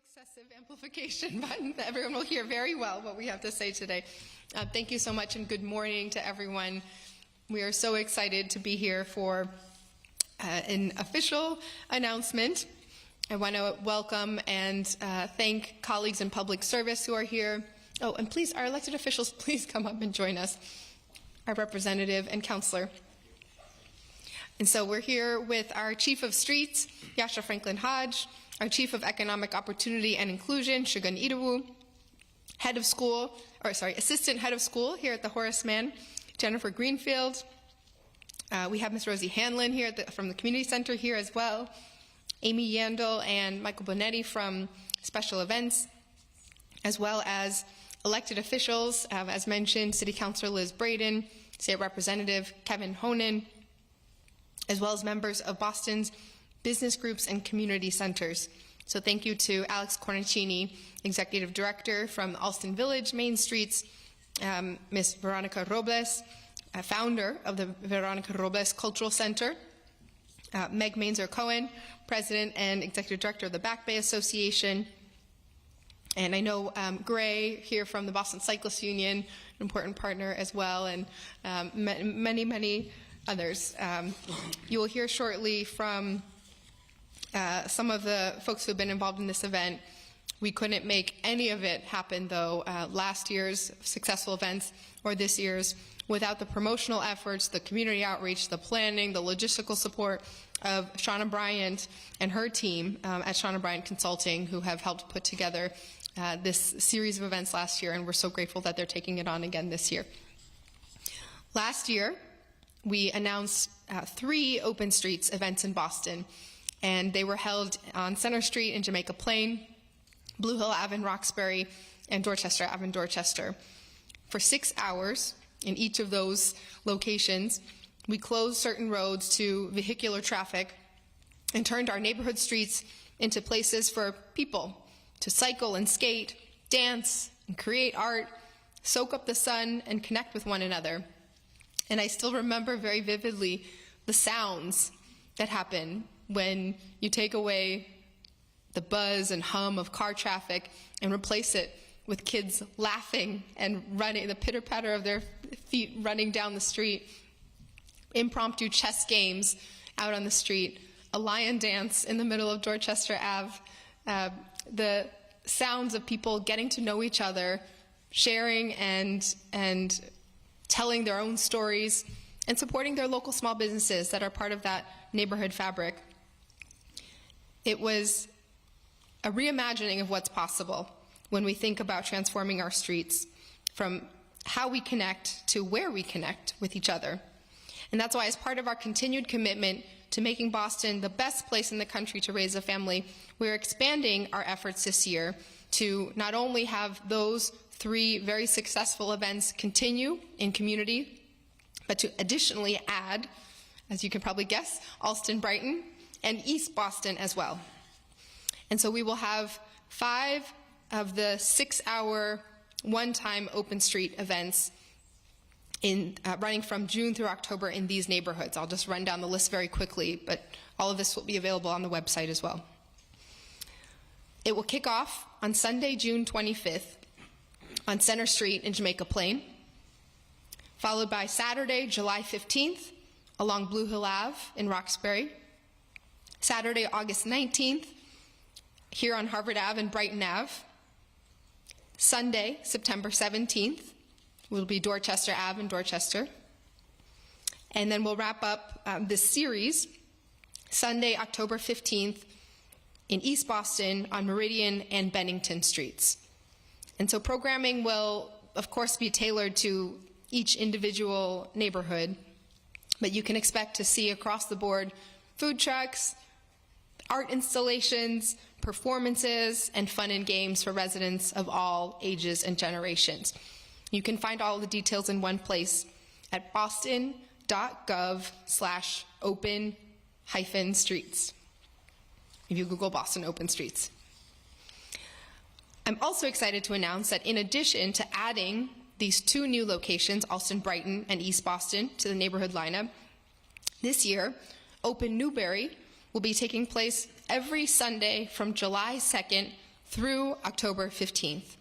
excessive amplification button. Everyone will hear very well what we have to say today. Thank you so much, and good morning to everyone. We are so excited to be here for an official announcement. I want to welcome and thank colleagues in public service who are here. Oh, and please, our elected officials, please come up and join us, our representative and councillor. And so we're here with our Chief of Streets, Yasha Franklin Hodge, our Chief of Economic Opportunity and Inclusion, Shogun Irawu, Assistant Head of School here at the Horace Mann, Jennifer Greenfield. We have Ms. Rosie Hanlon here from the Community Center here as well, Amy Yandel and Michael Bonetti from Special Events, as well as elected officials, as mentioned, City Councilor Liz Braden, State Representative Kevin Honan, as well as members of Boston's business groups and community centers. So thank you to Alex Cornicini, Executive Director from Alston Village Main Streets, Ms. Veronica Robles, founder of the Veronica Robles Cultural Center, Meg Mainzer-Cohen, President and Executive Director of the Back Bay Association, and I know Gray here from the Boston Cyclists Union, an important partner as well, and many others. You will hear shortly from some of the folks who have been involved in this event. We couldn't make any of it happen, though, last year's successful events or this year's, without the promotional efforts, the community outreach, the planning, the logistical support of Shauna Bryant and her team at Shauna Bryant Consulting, who have helped put together this series of events last year, and we're so grateful that they're taking it on again this year. Last year, we announced 3 Open Streets events in Boston, and they were held on Center Street in Jamaica Plain, Blue Hill Ave in Roxbury, and Dorchester Ave in Dorchester. For 6 hours in each of those locations, we closed certain roads to vehicular traffic and turned our neighborhood streets into places for people to cycle and skate, dance, and create art, soak up the sun, and connect with one another. And I still remember very vividly the sounds that happen when you take away the buzz and hum of car traffic and replace it with kids laughing and running, the pitter-patter of their feet running down the street, impromptu chess games out on the street, a lion dance in the middle of Dorchester Ave, the sounds of people getting to know each other, sharing and telling their own stories, and supporting their local small businesses that are part of that neighborhood fabric. It was a reimagining of what's possible when we think about transforming our streets, from how we connect to where we connect with each other. And that's why, as part of our continued commitment to making Boston the best place in the country to raise a family, we're expanding our efforts this year to not only have those 3 very successful events continue in community, but to additionally add, as you can probably guess, Alston Brighton and East Boston as well. And so we will have 5 of the 6-hour one-time open street events running from June through October in these neighborhoods. I'll just run down the list very quickly, but all of this will be available on the website as well. It will kick off on Sunday, June 25th on Center Street in Jamaica Plain, followed by Saturday, July 15th along Blue Hill Ave in Roxbury, Saturday, August 19th here on Harvard Ave and Brighton Ave, Sunday, September 17th will be Dorchester Ave in Dorchester, and then we'll wrap up this series Sunday, October 15th in East Boston on Meridian and Bennington Streets. And so programming will, of course, be tailored to each individual neighborhood, but you can expect to see across the board food trucks, art installations, performances, and fun and games for residents of all ages and generations. You can find all the details in one place at boston.gov/open-streets. If you Google Boston Open Streets. I'm also excited to announce that in addition to adding these 2 new locations, Alston Brighton and East Boston, to the neighborhood lineup, this year, Open Newbury will be taking place every Sunday from July 2nd through October 15th.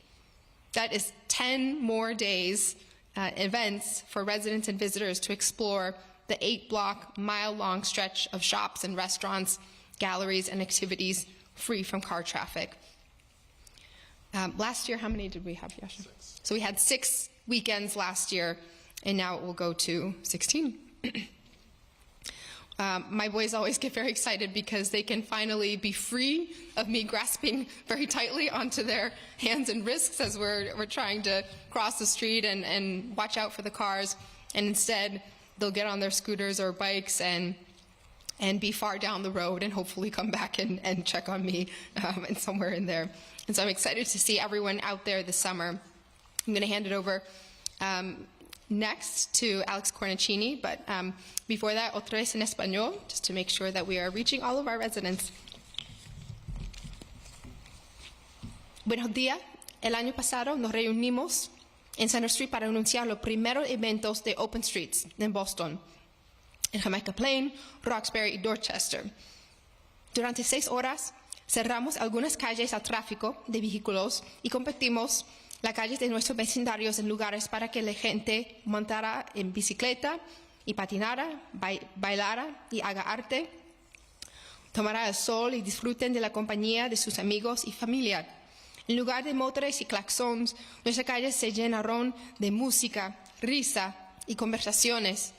That is 10 more days events for residents and visitors to explore the 8-block, mile-long stretch of shops and restaurants, galleries, and activities free from car traffic. Last year, how many did we have, Yasha? 6. So we had 6 weekends last year, and now it will go to 16. My boys always get very excited because they can finally be free of me grasping very tightly onto their hands and wrists as we're trying to cross the street and watch out for the cars. And instead, they'll get on their scooters or bikes and be far down the road and hopefully come back and check on me and somewhere in there. And so I'm excited to see everyone out there this summer. I'm going to hand it over next to Alex Cornicini, but before that, otra vez en español, just to make sure that we are reaching all of our residents. Buenos días. El año pasado nos reunimos en Center Street para anunciar los primeros eventos de Open Streets en Boston, en Jamaica Plain, Roxbury y Dorchester. Durante 6 horas cerramos algunas calles al tráfico de vehículos y convertimos las calles de nuestros vecindarios en lugares para que la gente montara en bicicleta y patinara, bailara y haga arte, tomara el sol y disfruten de la compañía de sus amigos y familia. En lugar de motores y claxons, nuestras calles se llenaron de música, risa y conversaciones.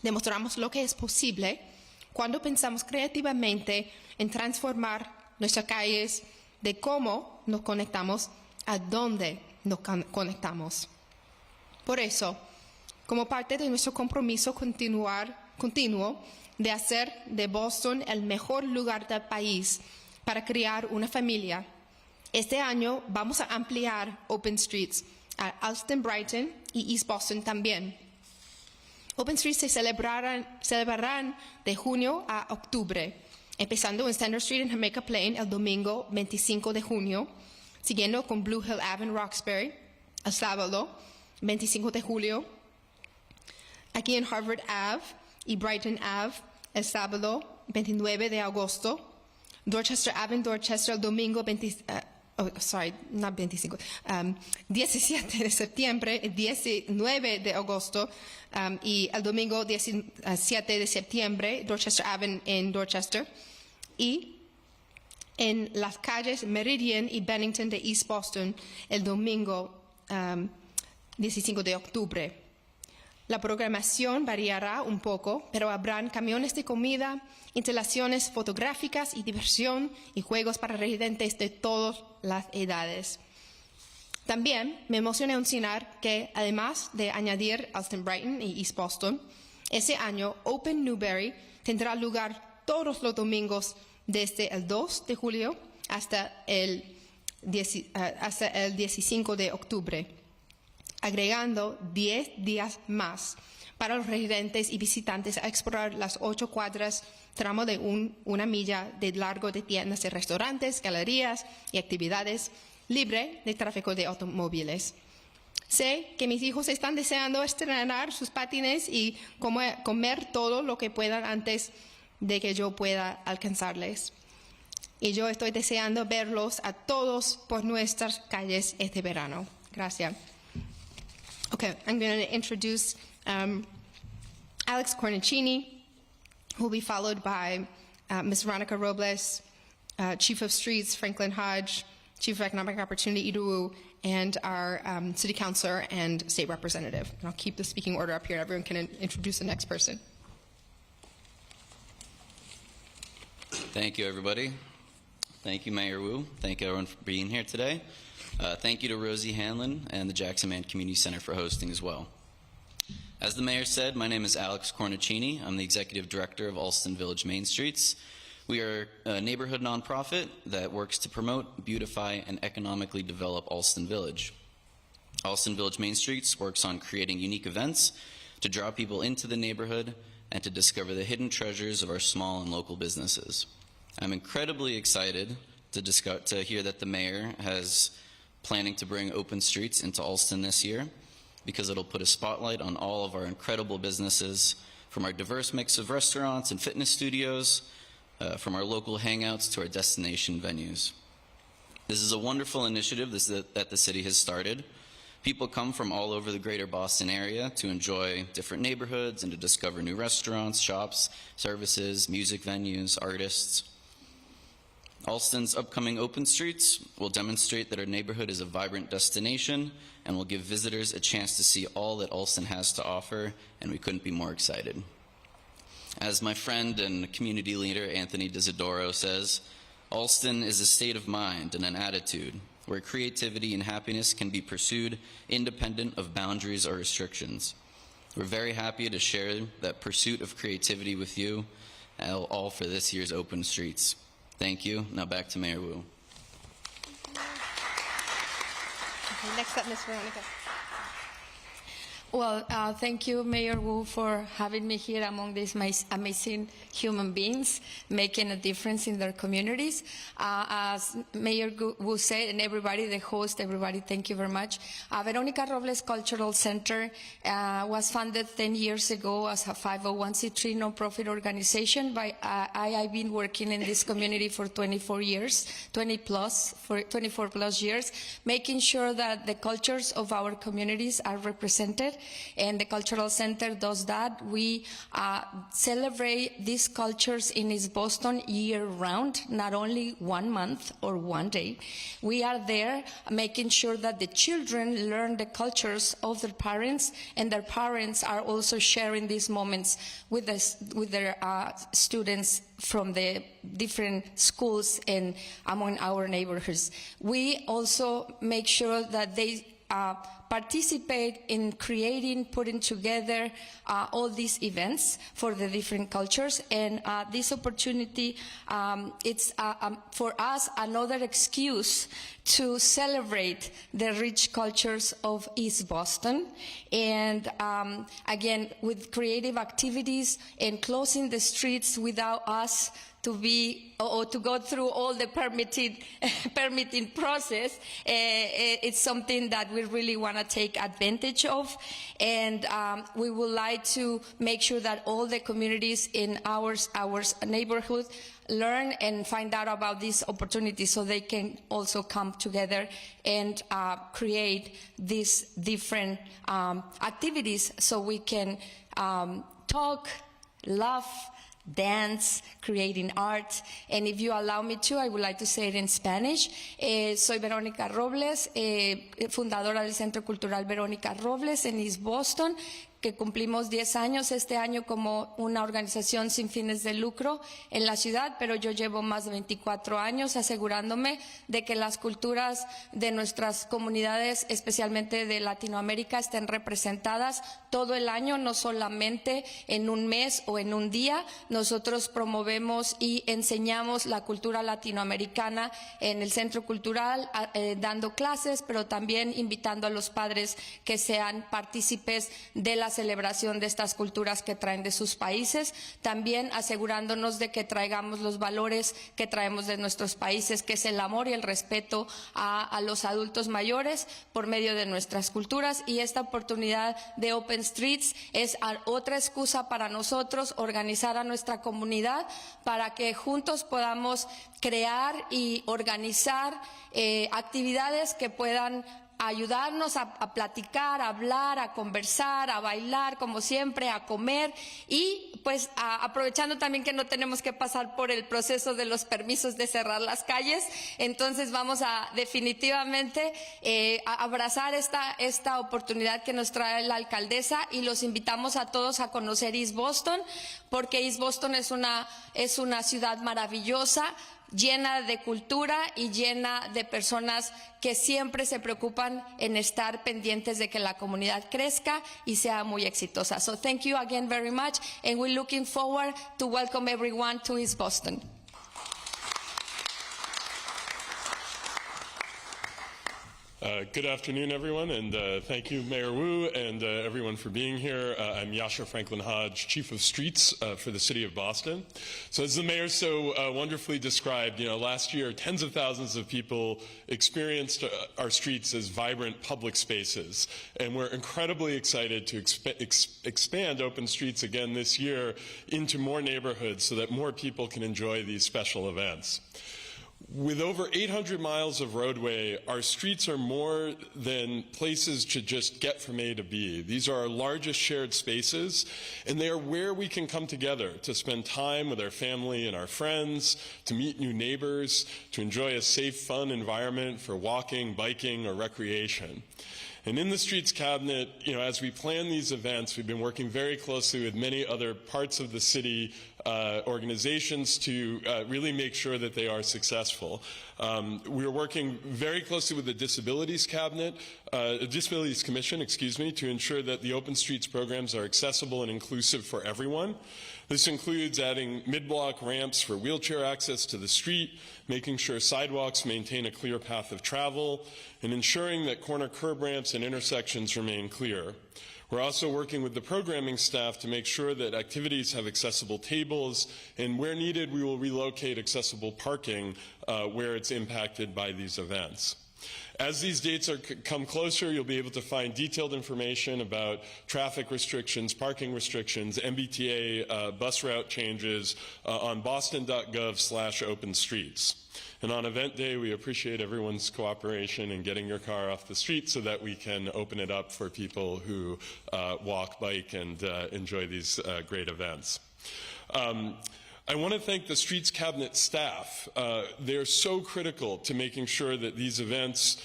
Demostramos lo que es posible cuando pensamos creativamente en transformar nuestras calles, de cómo nos conectamos a dónde nos conectamos. Por eso, como parte de nuestro compromiso continuo de hacer de Boston el mejor lugar del país para crear una familia, este año vamos a ampliar Open Streets a Allston, Brighton y East Boston también. Open Streets se celebrarán de junio a octubre, empezando en Center Street en Jamaica Plain el domingo 25 de junio, siguiendo con Blue Hill Ave en Roxbury el sábado 25 de julio, aquí en Harvard Ave y Brighton Ave el sábado 29 de agosto, Dorchester Ave en Dorchester el domingo 17 de septiembre, 19 de agosto y el domingo 17 de septiembre, Dorchester Ave en Dorchester, y en las calles Meridian y Bennington de East Boston el domingo 15 de octubre. La programación variará un poco, pero habrán camiones de comida, instalaciones fotográficas y diversión y juegos para residentes de todas las edades. También me emociona anunciar que, además de añadir Allston, Brighton y East Boston, ese año Open Newberry tendrá lugar todos los domingos desde el 2 de julio hasta el 15 de octubre, agregando 10 días más para los residentes y visitantes a explorar las 8 cuadras, tramo de una milla de largo de tiendas y restaurantes, galerías y actividades, libre de tráfico de automóviles. Sé que mis hijos están deseando estrenar sus patines y comer todo lo que puedan antes de que yo pueda alcanzarles. Y yo estoy deseando verlos a todos por nuestras calles este verano. Gracias. Okay, I'm going to introduce Alex Cornicini, who will be followed by Ms. Veronica Robles, Chief of Streets Franklin Hodge, Chief of Economic Opportunity Iruwu, and our City Councilor and State Representative. And I'll keep the speaking order up here. Everyone can introduce the next person. Thank you, everybody. Thank you, Mayor Wu. Thank you, everyone, for being here today. Thank you to Rosie Hanlon and the Jackson Man Community Center for hosting as well. As the mayor said, my name is Alex Cornicini. I'm the executive director of Allston Village Main Streets. We are a neighborhood nonprofit that works to promote, beautify, and economically develop Allston Village. Allston Village Main Streets works on creating unique events to draw people into the neighborhood and to discover the hidden treasures of our small and local businesses. I'm incredibly excited to hear that the mayor has planning to bring Open Streets into Allston this year, because it'll put a spotlight on all of our incredible businesses, from our diverse mix of restaurants and fitness studios, from our local hangouts to our destination venues. This is a wonderful initiative that the city has started. People come from all over the greater Boston area to enjoy different neighborhoods and to discover new restaurants, shops, services, music venues, artists. Alston's upcoming Open Streets will demonstrate that our neighborhood is a vibrant destination and will give visitors a chance to see all that Alston has to offer, and we couldn't be more excited. As my friend and community leader Anthony Disidoro says, Alston is a state of mind and an attitude where creativity and happiness can be pursued independent of boundaries or restrictions. We're very happy to share that pursuit of creativity with you, all for this year's Open Streets. Thank you. Now back to Mayor Wu. Okay, next up, Ms. Veronica. Well, thank you, Mayor Wu, for having me here among these amazing human beings making a difference in their communities. As Mayor Wu said, and everybody, the host, everybody, thank you very much. Veronica Robles Cultural Center was founded 10 years ago as a 501c3 nonprofit organization. I've been working in this community for 24 years, 24 plus years, making sure that the cultures of our communities are represented. And the Cultural Center does that. We celebrate these cultures in East Boston year-round, not only 1 month or 1 day. We are there making sure that the children learn the cultures of their parents, and their parents are also sharing these moments with their students from the different schools and among our neighborhoods. We also make sure that they participate in creating, putting together all these events for the different cultures. And this opportunity, it's for us another excuse to celebrate the rich cultures of East Boston. And again, with creative activities and closing the streets without us to be or to go through all the permitting process, it's something that we really want to take advantage of, and we would like to make sure that all the communities in our neighborhood learn and find out about these opportunities so they can also come together and create these different activities so we can talk, laugh, dance, creating art. And if you allow me to, I would like to say it in Spanish. Soy Verónica Robles, fundadora del Centro Cultural Verónica Robles en East Boston, que cumplimos 10 años este año como una organización sin fines de lucro en la ciudad, pero yo llevo más de 24 años asegurándome de que las culturas de nuestras comunidades, especialmente de Latinoamérica, estén representadas todo el año, no solamente en un mes o en un día. Nosotros promovemos y enseñamos la cultura latinoamericana en el Centro Cultural, dando clases, pero también invitando a los padres que sean partícipes de la celebración de estas culturas que traen de sus países, también asegurándonos de que traigamos los valores que traemos de nuestros países, que es el amor y el respeto a los adultos mayores por medio de nuestras culturas. Y esta oportunidad de Open Streets es otra excusa para nosotros organizar a nuestra comunidad para que juntos podamos crear y organizar actividades que puedan ayudarnos a platicar, a hablar, a conversar, a bailar, como siempre, a comer y pues aprovechando también que no tenemos que pasar por el proceso de los permisos de cerrar las calles, entonces vamos a definitivamente a abrazar esta oportunidad que nos trae la alcaldesa y los invitamos a todos a conocer East Boston, porque East Boston es una ciudad maravillosa, llena de cultura y llena de personas que siempre se preocupan en estar pendientes de que la comunidad crezca y sea muy exitosa. So thank you again very much, and we're looking forward to welcome everyone to East Boston. Good afternoon, everyone, and thank you, Mayor Wu, and everyone for being here. I'm Yasha Franklin Hodge, Chief of Streets for the City of Boston. So as the Mayor so wonderfully described, last year tens of thousands of people experienced our streets as vibrant public spaces, and we're incredibly excited to expand Open Streets again this year into more neighborhoods so that more people can enjoy these special events. With over 800 miles of roadway, our streets are more than places to just get from A to B. These are our largest shared spaces, and they are where we can come together to spend time with our family and our friends, to meet new neighbors, to enjoy a safe, fun environment for walking, biking, or recreation. And in the Streets Cabinet, as we plan these events, we've been working very closely with many other parts of the city organizations to really make sure that they are successful. We're working very closely with the Disabilities Commission, to ensure that the Open Streets programs are accessible and inclusive for everyone. This includes adding mid-block ramps for wheelchair access to the street, making sure sidewalks maintain a clear path of travel, and ensuring that corner curb ramps and intersections remain clear. We're also working with the programming staff to make sure that activities have accessible tables, and where needed, we will relocate accessible parking where it's impacted by these events. As these dates come closer, you'll be able to find detailed information about traffic restrictions, parking restrictions, MBTA bus route changes on boston.gov/openstreets. And on event day, we appreciate everyone's cooperation in getting your car off the street so that we can open it up for people who walk, bike, and enjoy these great events. I want to thank the Streets Cabinet staff. They're so critical to making sure that these events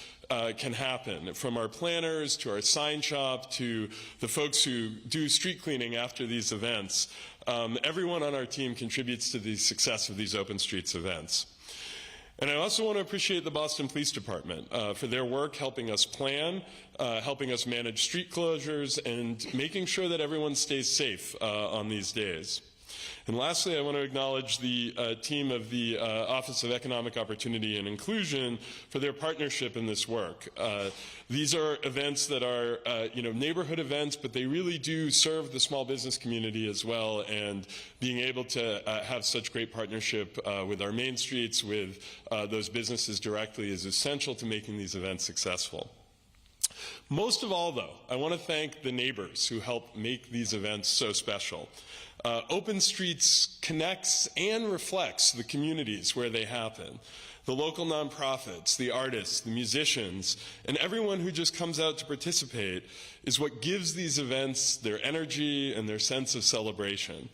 can happen, from our planners to our sign shop to the folks who do street cleaning after these events. Everyone on our team contributes to the success of these Open Streets events. And I also want to appreciate the Boston Police Department for their work helping us plan, helping us manage street closures, and making sure that everyone stays safe on these days. And lastly, I want to acknowledge the team of the Office of Economic Opportunity and Inclusion for their partnership in this work. These are events that are, neighborhood events, but they really do serve the small business community as well. And being able to have such great partnership with our main streets, with those businesses directly, is essential to making these events successful. Most of all, though, I want to thank the neighbors who help make these events so special. Open Streets connects and reflects the communities where they happen. The local nonprofits, the artists, the musicians, and everyone who just comes out to participate is what gives these events their energy and their sense of celebration.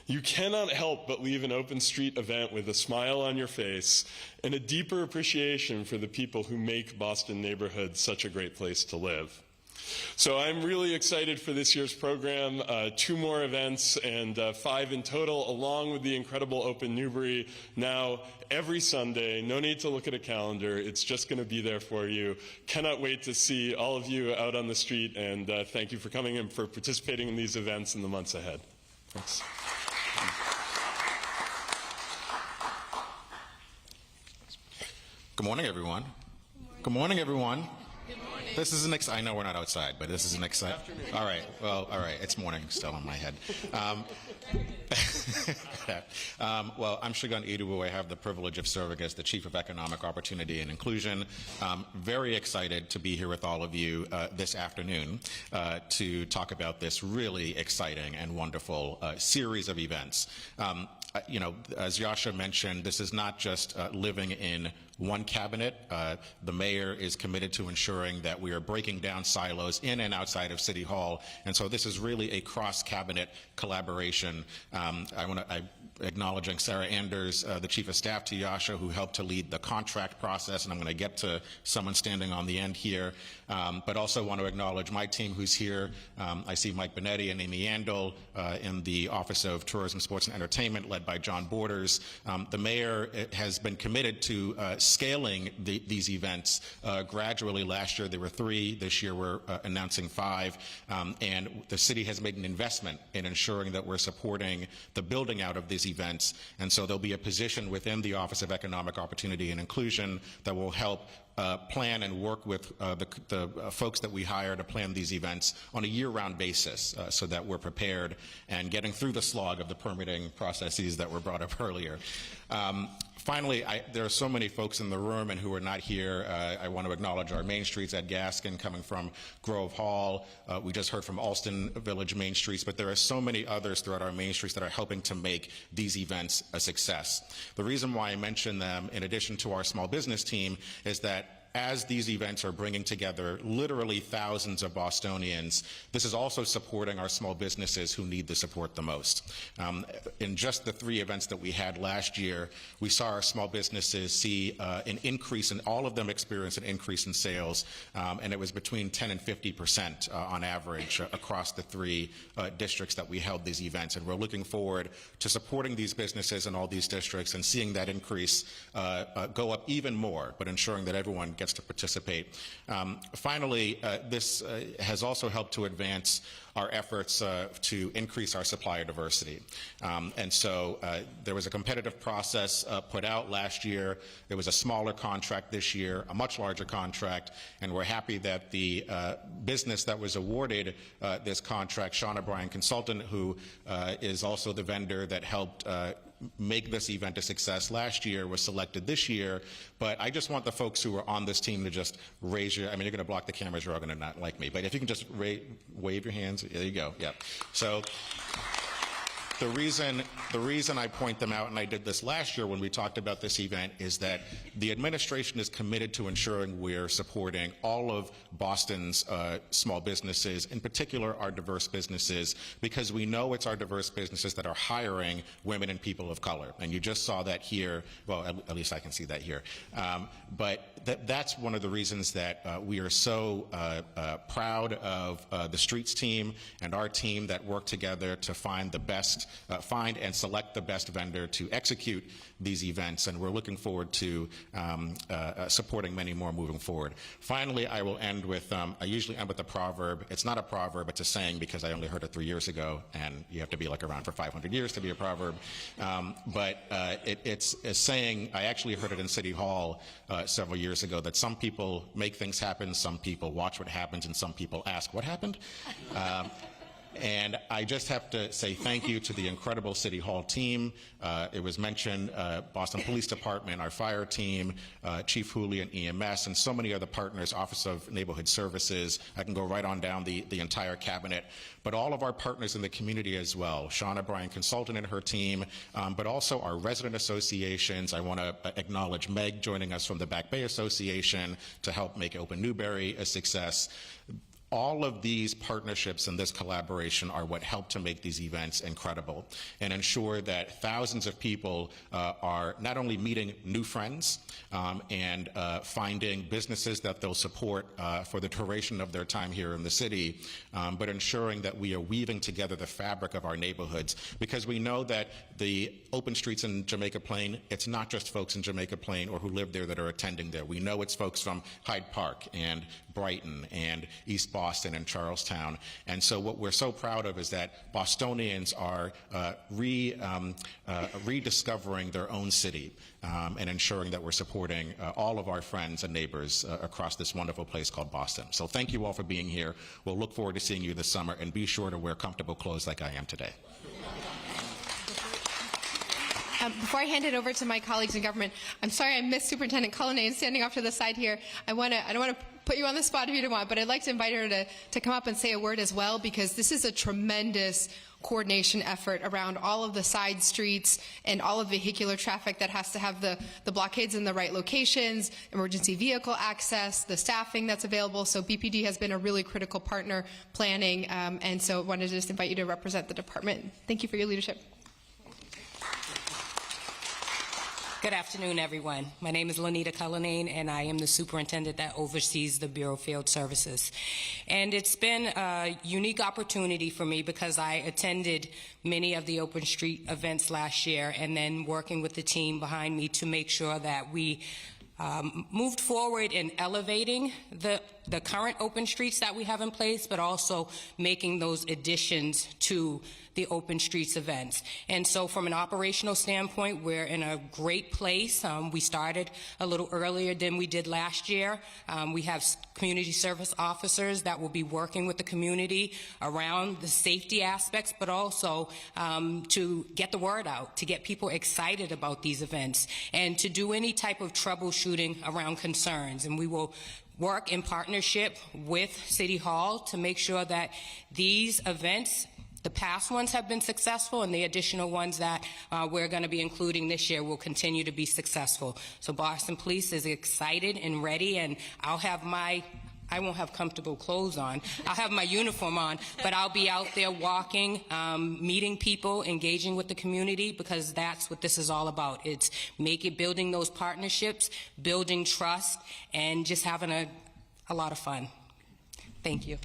You cannot help but leave an Open Street event with a smile on your face and a deeper appreciation for the people who make Boston neighborhoods such a great place to live. So I'm really excited for this year's program, 2 more events and 5 in total, along with the incredible Open Newbury now every Sunday. No need to look at a calendar. It's just going to be there for you. Cannot wait to see all of you out on the street, and thank you for coming and for participating in these events in the months ahead. Thanks. Good morning, everyone. Good morning, everyone. This is an I know we're not outside, but this is an exciting. All right. Well, all right. It's morning still in my head. Well, I'm Shagun Idowu. I have the privilege of serving as the Chief of Economic Opportunity and Inclusion. Very excited to be here with all of you this afternoon to talk about this really exciting and wonderful series of events. As Yasha mentioned, this is not just living in one cabinet. The mayor is committed to ensuring that we are breaking down silos in and outside of City Hall, and so this is really a cross-cabinet collaboration. I'm acknowledging Sarah Anders, the Chief of Staff to Yasha, who helped to lead the contract process, and I'm going to get to someone standing on the end here, but also want to acknowledge my team who's here. I see Mike Bonetti and Amy Yandel in the Office of Tourism, Sports, and Entertainment, led by John Borders. The mayor has been committed to scaling these events gradually. Last year there were 3. This year we're announcing 5. And the city has made an investment in ensuring that we're supporting the building out of these events. And so there'll be a position within the Office of Economic Opportunity and Inclusion that will help plan and work with the folks that we hire to plan these events on a year-round basis so that we're prepared and getting through the slog of the permitting processes that were brought up earlier. Finally, there are so many folks in the room and who are not here. I want to acknowledge our Main Streets, Ed Gaskin coming from Grove Hall. We just heard from Alston Village Main Streets, but there are so many others throughout our Main Streets that are helping to make these events a success. The reason why I mention them, in addition to our small business team, is that as these events are bringing together literally thousands of Bostonians, this is also supporting our small businesses who need the support the most. In just the 3 events that we had last year, we saw our small businesses see an increase, and all of them experience an increase in sales, and it was between 10 and 50% on average across the 3 districts that we held these events. And we're looking forward to supporting these businesses in all these districts and seeing that increase go up even more, but ensuring that everyone gets to participate. Finally, this has also helped to advance our efforts to increase our supplier diversity. And so there was a competitive process put out last year. There was a smaller contract this year, a much larger contract, and we're happy that the business that was awarded this contract, Sean O'Brien Consultant, who is also the vendor that helped make this event a success last year, was selected this year. But I just want the folks who are on this team to just raise your, I mean, you're going to block the cameras, you're all going to not like me, but if you can just wave your hands, there you go, yeah. So the reason I point them out, and I did this last year when we talked about this event, is that the administration is committed to ensuring we're supporting all of Boston's small businesses, in particular our diverse businesses, because we know it's our diverse businesses that are hiring women and people of color. And you just saw that here. Well, at least I can see that here. But that's one of the reasons that we are so proud of the Streets team and our team that work together to find the best, find and select the best vendor to execute these events, and we're looking forward to supporting many more moving forward. Finally, I will end with, I usually end with a proverb. It's not a proverb, it's a saying, because I only heard it 3 years ago, and you have to be like around for 500 years to be a proverb. It's a saying, I actually heard it in City Hall several years ago, that some people make things happen, some people watch what happens, and some people ask what happened. And I just have to say thank you to the incredible City Hall team. It was mentioned, Boston Police Department, our fire team, Chief Hooley and EMS, and so many other partners, Office of Neighborhood Services. I can go right on down the entire cabinet. But all of our partners in the community as well, Sean O'Brien Consultant and her team, but also our resident associations. I want to acknowledge Meg joining us from the Back Bay Association to help make Open Newbury a success. All of these partnerships and this collaboration are what help to make these events incredible and ensure that thousands of people are not only meeting new friends and finding businesses that they'll support for the duration of their time here in the city, but ensuring that we are weaving together the fabric of our neighborhoods, because we know that the open streets in Jamaica Plain, it's not just folks in Jamaica Plain or who live there that are attending there. We know it's folks from Hyde Park and Brighton and East Boston and Charlestown. And so what we're so proud of is that Bostonians are rediscovering their own city and ensuring that we're supporting all of our friends and neighbors across this wonderful place called Boston. So thank you all for being here. We'll look forward to seeing you this summer, and be sure to wear comfortable clothes like I am today. Before I hand it over to my colleagues in government, I'm sorry I missed Superintendent Cullinane standing off to the side here. I don't want to put you on the spot if you don't want, but I'd like to invite her to come up and say a word as well, because this is a tremendous coordination effort around all of the side streets and all of vehicular traffic that has to have the blockades in the right locations, emergency vehicle access, the staffing that's available. So BPD has been a really critical partner planning, and so I wanted to just invite you to represent the department. Thank you for your leadership. Good afternoon, everyone. My name is Lanita Cullinane, and I am the superintendent that oversees the Bureau of Field Services. And it's been a unique opportunity for me because I attended many of the open street events last year, and then working with the team behind me to make sure that we moved forward in elevating the the current open streets that we have in place, but also making those additions to the open streets events. And so from an operational standpoint, we're in a great place. We started a little earlier than we did last year. We have community service officers that will be working with the community around the safety aspects, but also to get the word out, to get people excited about these events, and to do any type of troubleshooting around concerns. And we will work in partnership with City Hall to make sure that these events, the past ones, have been successful, and the additional ones that we're going to be including this year will continue to be successful. So Boston Police is excited and ready, and I won't have comfortable clothes on. I'll have my uniform on, but I'll be out there walking, meeting people, engaging with the community, because that's what this is all about. It's building those partnerships, building trust, and just having a lot of fun. Thank you.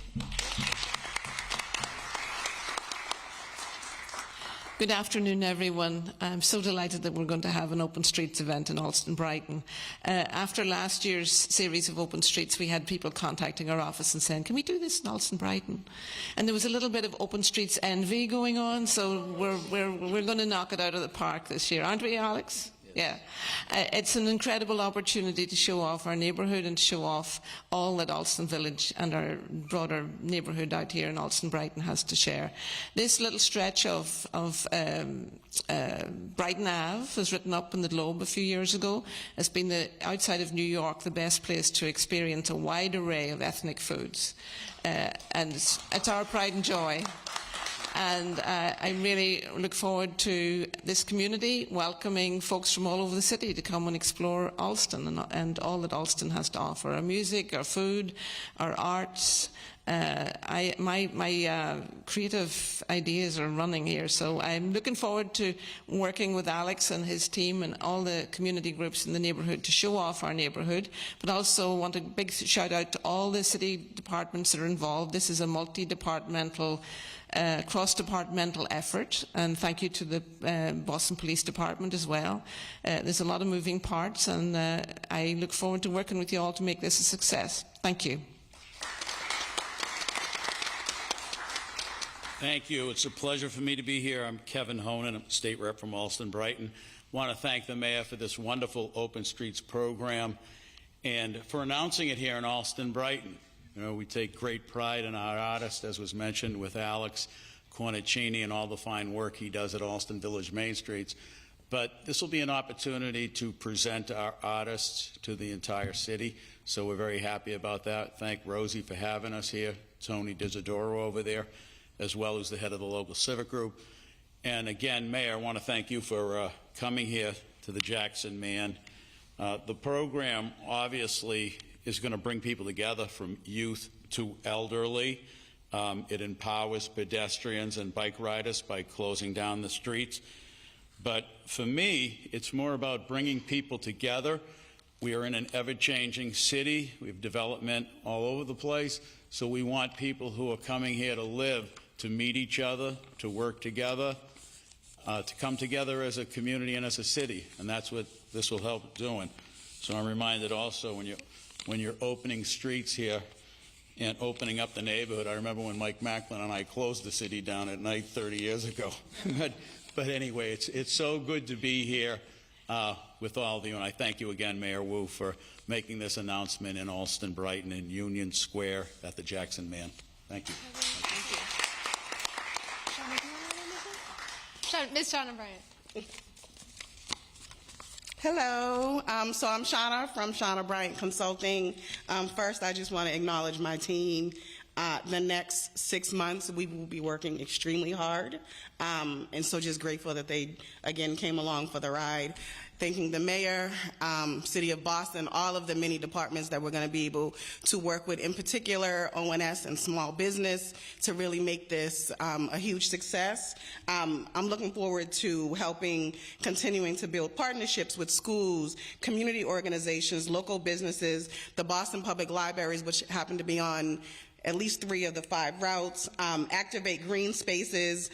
Good afternoon, everyone. I'm so delighted that we're going to have an Open Streets event in Alston Brighton. After last year's series of Open Streets, we had people contacting our office and saying, can we do this in Alston Brighton? And there was a little bit of Open Streets envy going on, so we're going to knock it out of the park this year. Aren't we, Alex? Yeah. It's an incredible opportunity to show off our neighbourhood and to show off all that Alston Village and our broader neighbourhood out here in Alston Brighton has to share. This little stretch of Brighton Ave was written up in the Globe a few years ago. It's been, outside of New York, the best place to experience a wide array of ethnic foods. And it's our pride and joy. And I really look forward to this community welcoming folks from all over the city to come and explore Alston and all that Alston has to offer. Our music, our food, our arts. My creative ideas are running here, so I'm looking forward to working with Alex and his team and all the community groups in the neighbourhood to show off our neighbourhood, but also want a big shout out to all the city departments that are involved. This is a multi-departmental cross-departmental effort, and thank you to the Boston Police Department as well. There's a lot of moving parts, and I look forward to working with you all to make this a success. Thank you. Thank you. It's a pleasure for me to be here. I'm Kevin Honan. I'm a state rep from Alston Brighton. I want to thank the mayor for this wonderful Open Streets program and for announcing it here in Alston Brighton. You know, we take great pride in our artists, as was mentioned, with Alex Cornicini and all the fine work he does at Alston Village Main Streets. But this will be an opportunity to present our artists to the entire city, so we're very happy about that. Thank Rosie for having us here, Tony Disidoro over there, as well as the head of the local civic group. And again, Mayor, I want to thank you for coming here to the Jackson Man. The program obviously is going to bring people together from youth to elderly. It empowers pedestrians and bike riders by closing down the streets. But for me, it's more about bringing people together. We are in an ever-changing city. We have development all over the place. So we want people who are coming here to live to meet each other, to work together, to come together as a community and as a city. And that's what this will help doing. So I'm reminded also when you're opening streets here and opening up the neighborhood. I remember when Mike Macklin and I closed the city down at night 30 years ago. But anyway, it's so good to be here with all of you, and I thank you again, Mayor Wu, for making this announcement in Alston Brighton in Union Square at the Jackson Man. Thank you. Thank you. Ms. Shauna Bryant. Hello, so I'm Shauna from Shauna Bryant Consulting. First, I just want to acknowledge my team. The next 6 months, we will be working extremely hard, and so just grateful that they, again, came along for the ride. Thanking the mayor, City of Boston, all of the many departments that we're going to be able to work with, in particular ONS and small business, to really make this a huge success. I'm looking forward to continuing to build partnerships with schools, community organizations, local businesses, the Boston Public Libraries, which happen to be on at least 3 of the 5 routes, activate green spaces,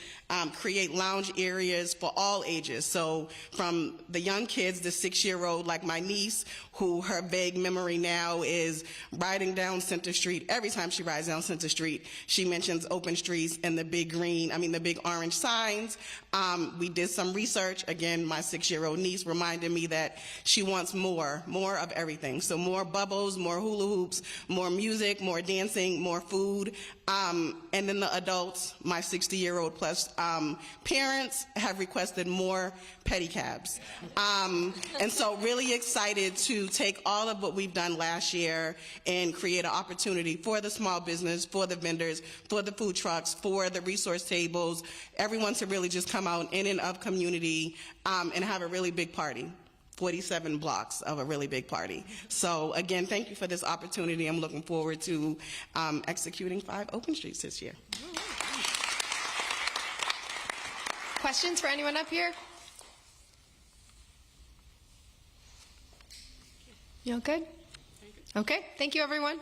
create lounge areas for all ages. So from the young kids, the 6-year-old, like my niece, who her vague memory now is riding down Center Street. Every time she rides down Center Street, she mentions open streets and the big orange signs. We did some research. Again, my 6-year-old niece reminded me that she wants more of everything. So more bubbles, more hula hoops, more music, more dancing, more food. And then the adults, my 60-year-old plus parents, have requested more pedicabs. And so really excited to take all of what we've done last year and create an opportunity for the small business, for the vendors, for the food trucks, for the resource tables, everyone to really just come out in and of community and have a really big party. 47 blocks of a really big party. So again, thank you for this opportunity. I'm looking forward to executing 5 open streets this year. Questions for anyone up here? You all good? Okay, thank you everyone.